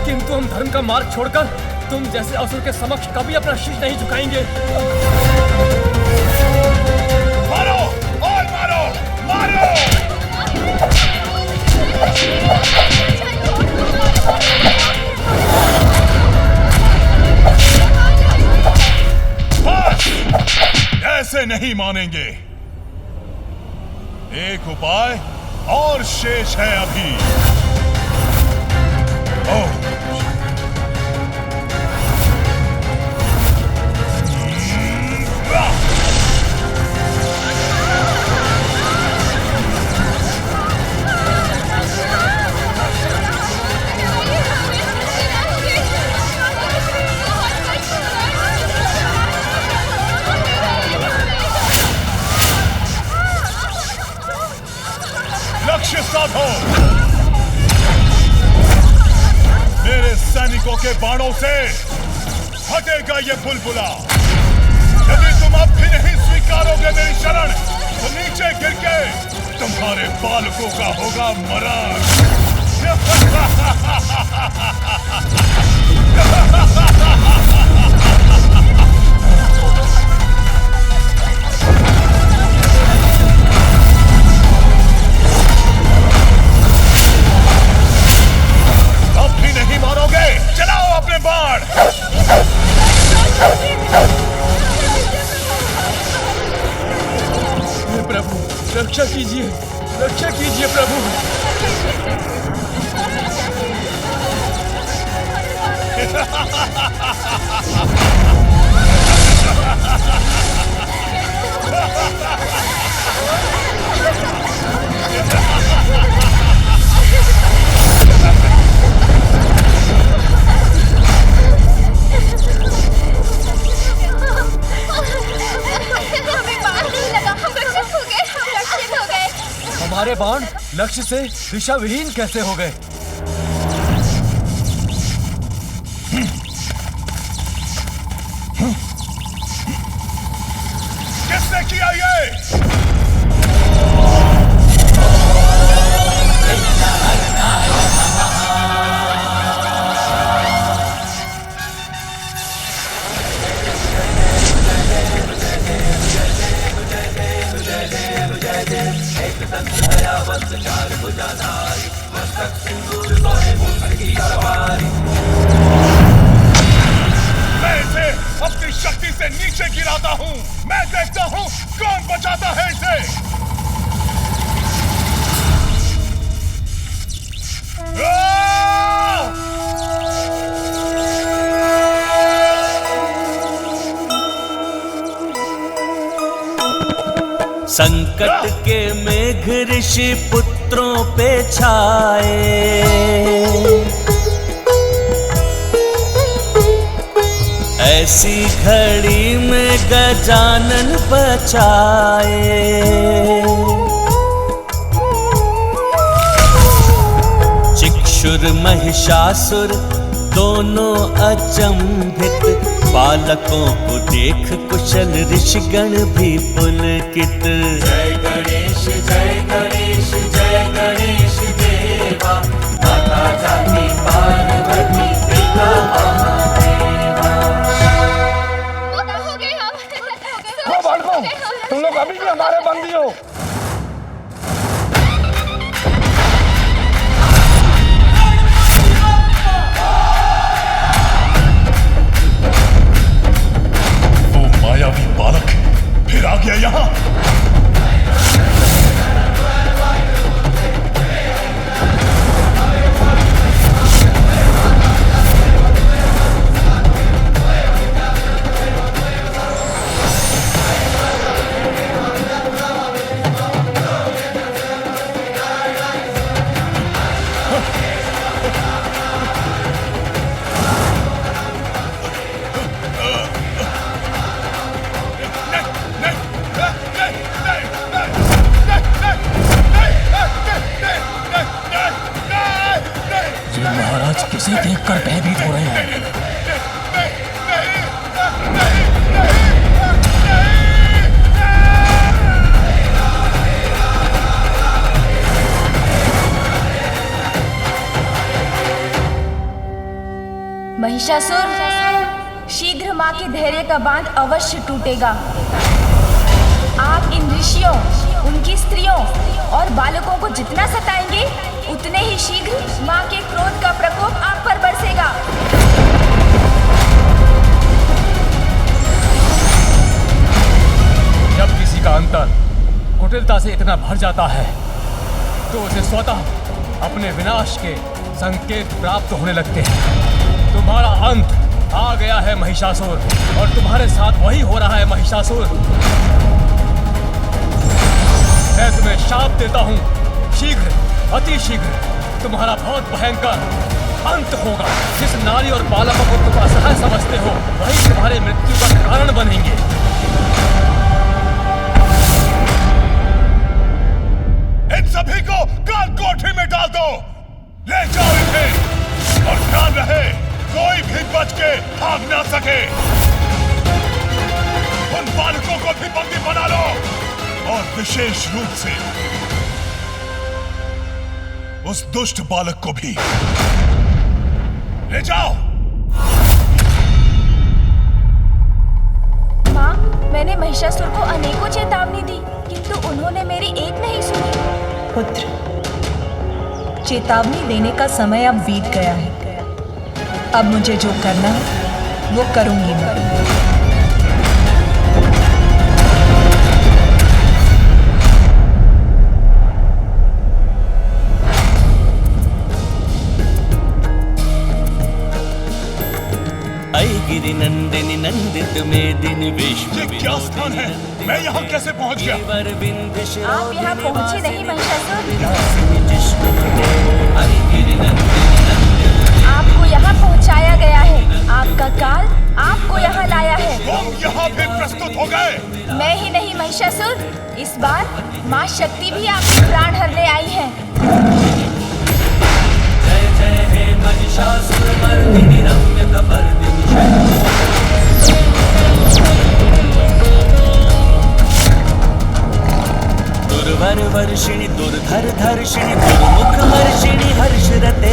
किंतु हम धर्म का मार्ग छोड़कर तुम जैसे असुर के समक्ष कभी अपना शीश नहीं झुकाएंगे। मारो और मारो, मारो। बस, ऐसे नहीं मानेंगे। एक उपाय और शेष है अभी। लक्ष्य साधो। मेरे सैनिकों के बाणों से हटेगा ये बुलबुला। यदि तुम अब भी नहीं स्वीकारोगे मेरी शरण, तो नीचे गिर के तुम्हारे बालकों का होगा मरण। अब भी नहीं मारोगे? चलाओ अपने बाण। प्रभु रक्षा कीजिए, रक्षा कीजिए प्रभु। हमारे बाण लक्ष्य से दिशा विहीन कैसे हो गए? किसने किया ये? मैं इसे अपनी शक्ति से नीचे गिराता हूँ। मैं देखता हूँ कौन बचाता है इसे। संकट के मेघ ऋषि पुत्रों पे छाए, ऐसी घड़ी में गजानन बचाए। चिक्षुर महिषासुर दोनों अचंभित, बालकों को देख कुशल ऋषिगण भी पुलकित। जय गणेश जय गणेश जय गणेश देवा, माता जाति पार्वती पिता महादेवा। हो गए हम। वो बालकों, तुम लोग अभी भी हमारे बंदी हो। मायावी बालक फिर आ गया यहाँ। महाराज किसे देखकर भयभीत हो रहे हैं? महिषासुर, शीघ्र माँ के धैर्य का बांध अवश्य टूटेगा। आप इन ऋषियों, उनकी स्त्रियों और बालकों को जितना सताएंगे, उतने ही शीघ्र माँ के क्रोध का प्रकोप आप पर बरसेगा। जब किसी का अंतर कुटिलता से इतना भर जाता है तो उसे स्वतः अपने विनाश के संकेत प्राप्त होने लगते हैं। तुम्हारा अंत आ गया है महिषासुर, और तुम्हारे साथ वही हो रहा है महिषासुर। मैं तुम्हें शाप देता हूँ, शीघ्र, अति शीघ्र तुम्हारा बहुत भयंकर अंत होगा। जिस नारी और बालकों को तुम असहाय समझते हो, वही तुम्हारे मृत्यु का कारण बनेंगे। इन सभी को काल कोठरी में डाल दो। ले जाओ इन्हें, और ध्यान रहे कोई भी बच के भाग ना सके। उन बालकों को भी बंदी बना लो, और विशेष रूप से उस दुष्ट बालक को भी ले जाओ। माँ, मैंने महिषासुर को अनेकों चेतावनी दी, किंतु उन्होंने मेरी एक नहीं सुनी। पुत्र, चेतावनी देने का समय अब बीत गया है। अब मुझे जो करना है वो करूंगी मैं। गिरि नंदिनी नंदित मेदिनी विश्व। ये क्या स्थान है? मैं यहाँ कैसे पहुँच गया? आप यहाँ पहुँचे नहीं महिषासुर। आपको यहाँ पहुँचाया गया है। आपका काल आपको यहाँ लाया है। तुम यहाँ भी प्रस्तुत हो गए। मैं ही नहीं महिषासुर, इस बार माँ शक्ति भी आपके प्राण हरने आई है। जय जय हे महिषासुर मर्दिनी रम्य कपर्दिनी। दुर्वर वर्षिणी दुर्धर धर्षिणी दुर्मुख हर्षिणी हर्षरते।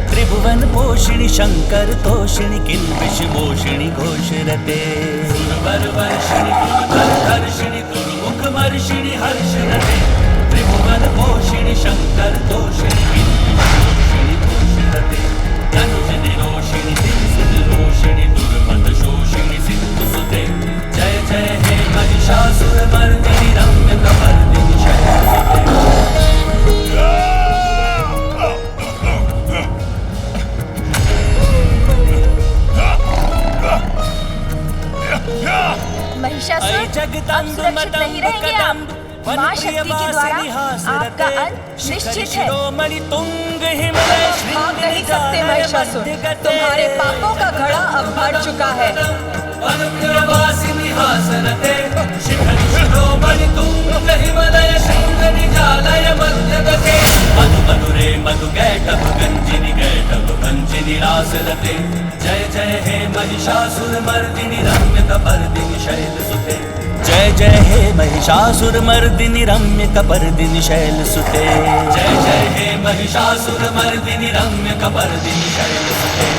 त्रिभुवन पोषिणी शंकर तोषिणी किल्बिष मोषिणी घोषरते। दुर्वर वर्षिणी दुर्धर धर्षिणी दुर्मुख वर्षिणी हर्षरते। त्रिभुवन पोषिणी शंकर तोषिणी किल्बिष मोषिणी घोषरते। धनुष निरोषिणी रोषिणी दुर्मद शोषिणी सिंधु सुते। जय जय हे महिषासुर मर्दिनी रम्य कपर्दिनी शैलसुते। महिषासुर, अब सुरक्षित नहीं रहेंगे आप। माँ शक्ति के द्वारा आपका अंत निश्चित है। भाग नहीं सकते महिषासुर, तुम्हारे पापों का घड़ा अब भर चुका है। जय जय हे महिषासुर मर्दिनी रम्य कपर्दिनी शैलसुते। जय जय हे महिषासुर मर्दिनी रम्य कपर्दिनी शैलसुते। जय जय हे महिषासुर मर्दिनी रम्य कपर्दिनी शैलसुते।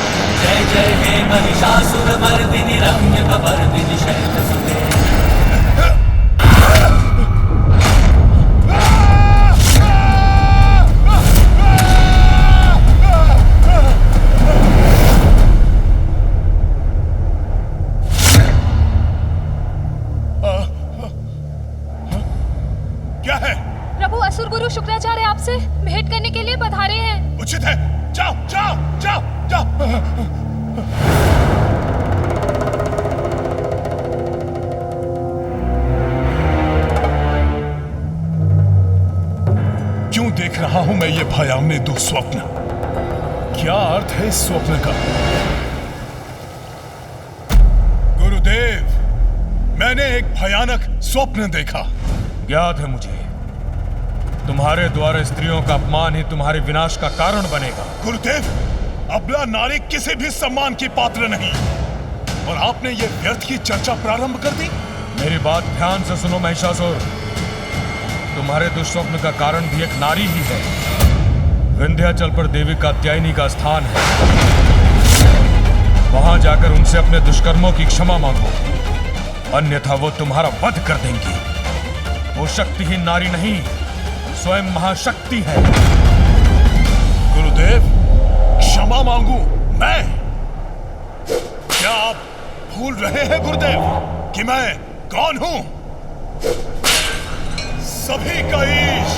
जय जय हे महिषासुर मर्दिनी रम्य कपर्दिनी शैलसुते। गुरु शुक्राचार्य आपसे भेंट करने के लिए पधारे हैं। उचित है, जाओ जाओ जाओ जाओ। क्यों देख रहा हूं मैं ये भयावने दुस्वप्न? क्या अर्थ है इस स्वप्न का? गुरुदेव, मैंने एक भयानक स्वप्न देखा। याद है मुझे, तुम्हारे द्वारा स्त्रियों का अपमान ही तुम्हारे विनाश का कारण बनेगा। गुरुदेव, अबला नारी किसी भी सम्मान की पात्र नहीं, और आपने ये व्यर्थ की चर्चा प्रारंभ कर दी। मेरी बात ध्यान से सुनो महिषासुर, तुम्हारे दुष्स्वप्न का कारण भी एक नारी ही है। विंध्याचल पर देवी कात्यायनी का स्थान है। वहां जाकर उनसे अपने दुष्कर्मों की क्षमा मांगो, अन्यथा वो तुम्हारा वध कर देंगी। वो शक्तिहीन नारी नहीं, स्वयं महाशक्ति है। गुरुदेव, क्षमा मांगू मैं? क्या आप भूल रहे हैं गुरुदेव कि मैं कौन हूं? सभी का ईश,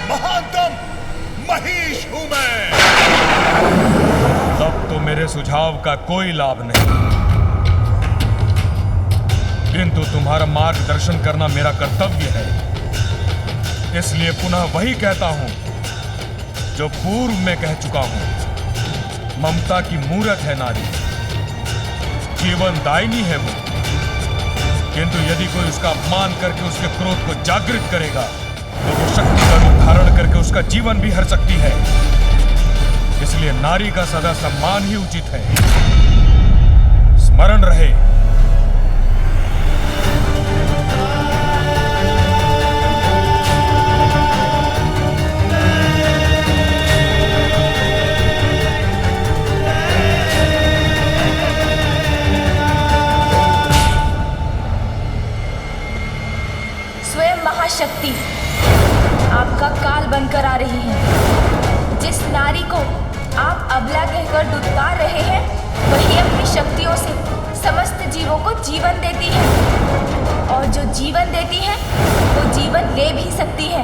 महानतम महिष हूं मैं। तब तो मेरे सुझाव का कोई लाभ नहीं, किंतु तुम्हारा मार्गदर्शन करना मेरा कर्तव्य है। इसलिए पुनः वही कहता हूं जो पूर्व में कह चुका हूं। ममता की मूरत है नारी, जीवन दायिनी है वो, किंतु यदि कोई उसका अपमान करके उसके क्रोध को जागृत करेगा तो वो शक्ति का रूप धारण करके उसका जीवन भी हर सकती है। इसलिए नारी का सदा सम्मान ही उचित है। स्मरण रहे। शक्ति आपका काल बनकर आ रही है। जिस नारी को आप अबला कहकर दुत्कार रहे हैं, वही अपनी शक्तियों से समस्त जीवों को जीवन देती है, और जो जीवन देती है वो जीवन ले भी सकती है।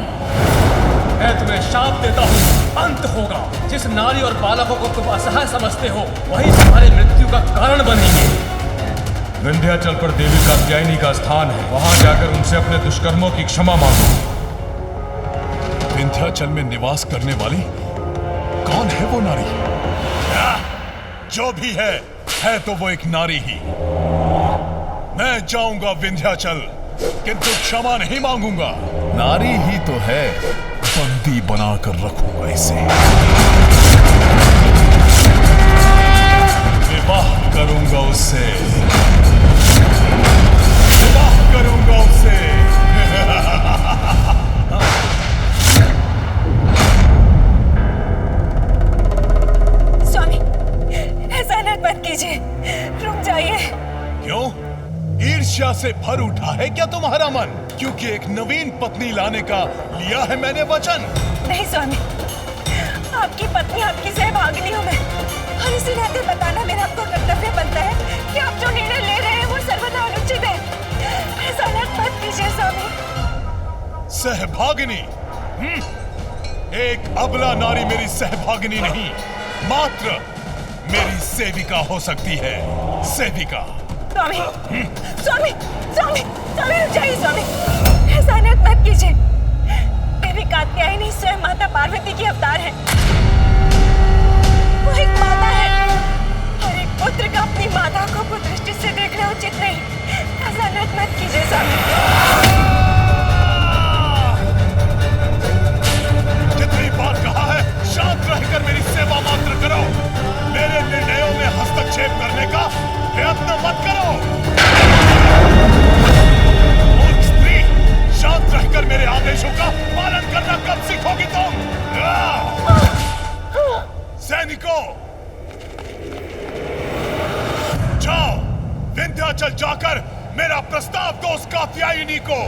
मैं तुम्हें शाप देता हूँ, अंत होगा। जिस नारी और बालकों को तुम असहाय समझते हो, वही तुम्हारी मृत्यु का कारण बनेंगे। विंध्याचल पर देवी कात्यायनी का स्थान है, वहां जाकर उनसे अपने दुष्कर्मों की क्षमा मांगो। विंध्याचल में निवास करने वाली कौन है वो नारी? जो भी है तो वो एक नारी ही। मैं जाऊंगा विंध्याचल, किंतु क्षमा नहीं मांगूंगा। नारी ही तो है, बंदी बनाकर रखूंगा इसे। विवाह करूंगा उससे, विवाह करूंगा उससे। स्वामी, ऐसा मत कीजिए, रुक जाइए। क्यों? ईर्ष्या से भर उठा है क्या तुम्हारा मन? क्योंकि एक नवीन पत्नी लाने का लिया है मैंने वचन। नहीं स्वामी, आपकी पत्नी आपकी सहभागिनी हूँ मैं, और इसी नाते बताना मेरा आपको कर्तव्य बनता है कि आप जो निर्णय ले रहे हैं वो सर्वथा अनुचित है। ऐसा मत कीजिए स्वामी। सहभागिनी? एक अबला नारी मेरी सहभागिनी नहीं, मात्र मेरी सेविका हो सकती है। सेविका। स्वामी, स्वामी, स्वामी, स्वामी रुक जाइए स्वामी, ऐसा मत कीजिए। देवी कात्यायनी स्वयं माता पार्वती की अवतार है। वो एक माता है, और एक पुत्र का अपनी माता को कुदृष्टि से देखना उचित नहीं। ऐसा मत कीजिए स्वामी। जितनी बार कहा है, शांत रहकर मेरी सेवा मात्र करो। मेरे निर्णयों में हस्तक्षेप करने का प्रयत्न मत करो। मूर्ख स्त्री, शांत रहकर मेरे आदेशों का पालन करना कब सीखोगी तुम? सैनिकों, जाओ विंध्याचल जाकर मेरा प्रस्ताव दो उस कात्यायनी को।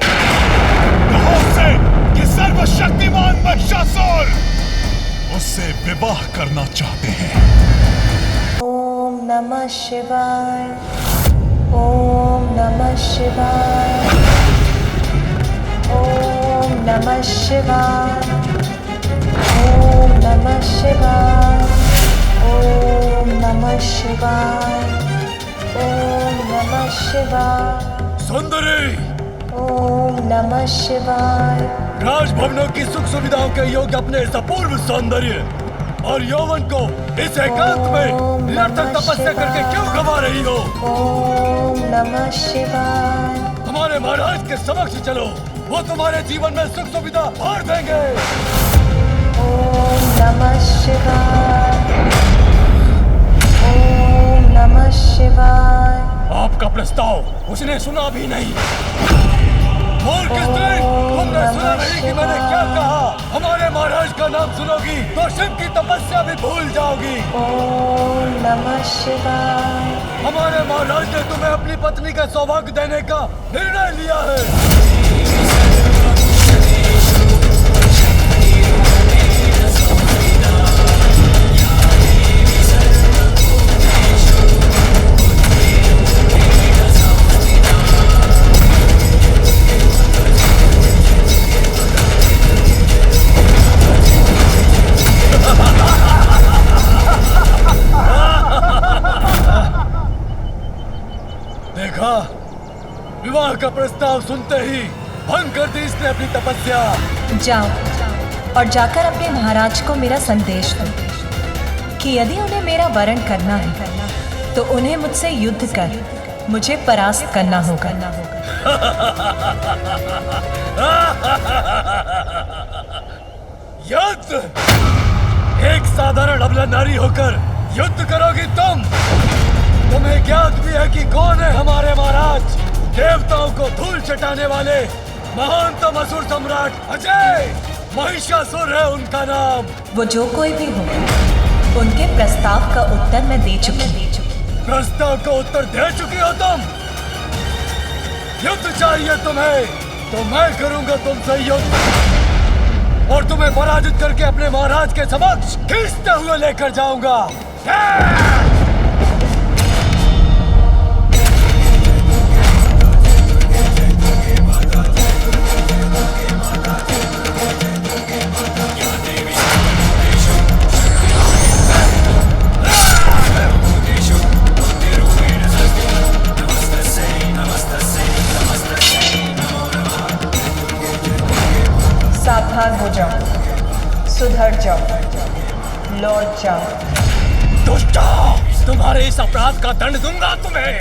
कहो उससे कि सर्वशक्तिमान महिषासुर उससे विवाह करना चाहते हैं। ओम नमः शिवाय, ओम नमः शिवाय, ओम नमः शिवाय, ओम नमः शिवाय, ओम नमः शिवाय, ओम नमः शिवाय। सुंदरी, ओम नमः शिवाय। राजभवनों की सुख सुविधाओं के योग्य अपने इस अपूर्व सौंदर्य और यौवन को इस एकांत में निरर्थक तपस्या करके क्यों गवा रही हो? ओम नमः शिवाय। हमारे महाराज के समक्ष चलो, वो तुम्हारे जीवन में सुख सुविधा भर देंगे। ओम नमः शिवाय, ओम नमः शिवाय। आपका प्रस्ताव उसने सुना भी नहीं। मूर्ख स्त्री, तुमने सुना नहीं कि मैंने क्या कहा? हमारे महाराज का नाम सुनोगी तो शिव की तपस्या भी भूल जाओगी। ओम नमः शिवाय। हमारे महाराज ने तुम्हें अपनी पत्नी का सौभाग्य देने का निर्णय लिया है। देखा, विवाह का प्रस्ताव सुनते ही भंग कर दी इसने अपनी तपस्या। जाओ और जाकर अपने महाराज को मेरा संदेश दो कि यदि उन्हें मेरा वरण करना है तो उन्हें मुझसे युद्ध कर मुझे परास्त करना होगा। युद्ध? एक साधारण अबला नारी होकर युद्ध करोगी तुम? तुम्हें ज्ञात भी है कि कौन है हमारे महाराज? देवताओं को धूल चटाने वाले महानतम असुर सम्राट अजय महिषासुर है उनका नाम। वो जो कोई भी हो, उनके प्रस्ताव का उत्तर मैं दे चुकी। प्रस्ताव का उत्तर दे चुकी हो तुम? युद्ध चाहिए तुम्हें तो मैं करूंगा तुमसे युद्ध और तुम्हें पराजित करके अपने महाराज के समक्ष खींचते हुए लेकर जाऊंगा। सावधान हो जाओ, सुधर जाओ, लौट जाओ। दुष्टा, तुम्हारे इस अपराध का दंड दूंगा तुम्हें।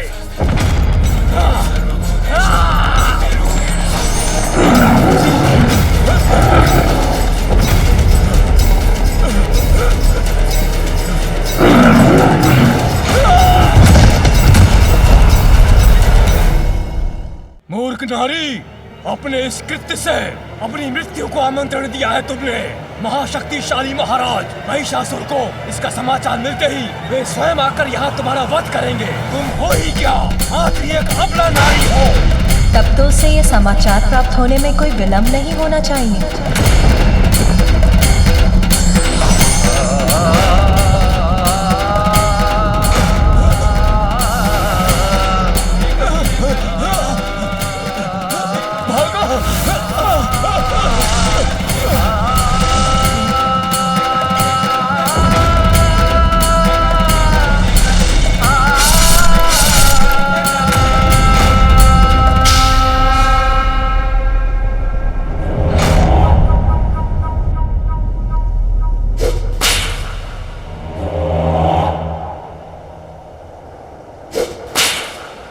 मूर्ख नारी, अपने इस कृत्य से अपनी मृत्यु को आमंत्रण दिया है तुमने। महाशक्तिशाली महाराज महिषासुर को इसका समाचार मिलते ही वे स्वयं आकर यहाँ तुम्हारा वध करेंगे। तुम हो ही क्या, आखिर एक अबला नारी हो। तब तो उसे ये समाचार प्राप्त होने में कोई विलंब नहीं होना चाहिए।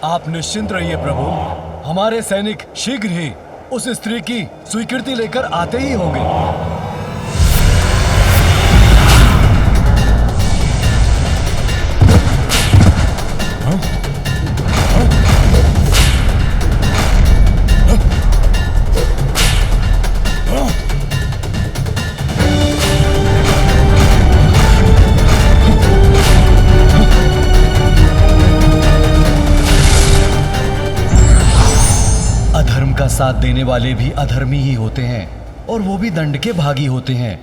आप निश्चिंत रहिए प्रभु, हमारे सैनिक शीघ्र ही उस स्त्री की स्वीकृति लेकर आते ही होंगे। साथ देने वाले भी अधर्मी ही होते हैं और वो भी दंड के भागी होते हैं।